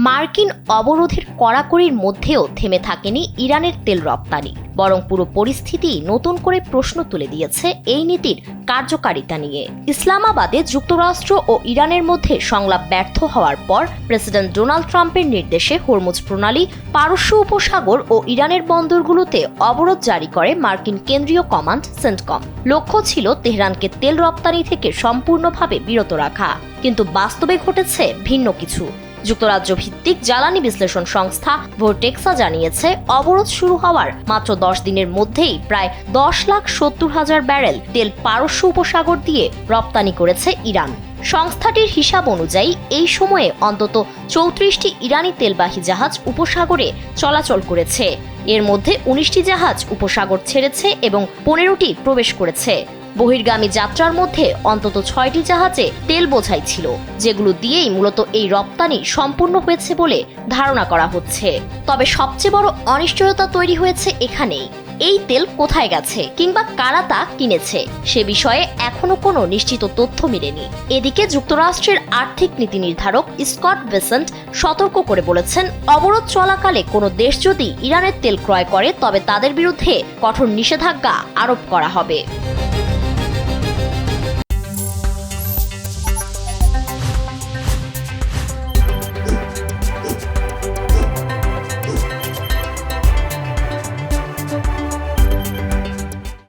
মার্কিন অবরোধের কড়াকড়ির মধ্যেও থেমে থাকেনি ইরানের তেল রপ্তানি, বরং পুরো পরিস্থিতি নতুন করে প্রশ্ন তুলে দিয়েছে এই নীতির কার্যকারিতা নিয়ে। ইসলামাবাদে যুক্তরাষ্ট্র ও ইরানের মধ্যে সংলাপ ব্যর্থ হওয়ার পর প্রেসিডেন্ট ডোনাল্ড ট্রাম্পের নির্দেশে হরমুজ প্রণালী, পারস্য উপসাগর ও ইরানের বন্দরগুলোতে অবরোধ জারি করে মার্কিন কেন্দ্রীয় কমান্ড সেন্টকম। লক্ষ্য ছিল তেহরানকে তেল রপ্তানি থেকে সম্পূর্ণভাবে বিরত রাখা, কিন্তু বাস্তবে ঘটেছে ভিন্ন কিছু। যুক্তরাজ্য ভিত্তিক জ্বালানি বিশ্লেষণ সংস্থা ভোর্টেক্সা জানিয়েছে, অবরোধ শুরু হওয়ার মাত্র 10 দিনের মধ্যেই প্রায় 10,70,000 ব্যারেল তেল পারস্য উপসাগর দিয়ে রপ্তানি করেছে ইরান। সংস্থাটির হিসাব অনুযায়ী এই সময়ে অন্তত 34টি ইরানি তেলবাহী জাহাজ উপসাগরে চলাচল করেছে। এর মধ্যে 19টি জাহাজ উপসাগর ছেড়েছে এবং 15টি প্রবেশ করেছে। বহির্গামী যাত্রার মধ্যে অন্তত 6টি জাহাজে তেল বোঝাই ছিল, যেগুলো দিয়েই মূলত এই রপ্তানি সম্পূর্ণ হয়েছে বলে ধারণা করা হচ্ছে। তবে সবচেয়ে বড় অনিশ্চয়তা তৈরি হয়েছে এখানেই। এই তেল কোথায় গেছে কিংবা কারা তা কিনেছে সে বিষয়ে এখনো কোনো নিশ্চিত তথ্য মেলেনি। এদিকে যুক্তরাষ্ট্রের আর্থিক নীতি নির্ধারক স্কট বেসেন্ট সতর্ক করে বলেছেন, অবরোধ চলাকালে কোনো দেশ যদি ইরানের তেল ক্রয় করে তবে তাদের বিরুদ্ধে কঠোর নিষেধাজ্ঞা আরোপ করা হবে।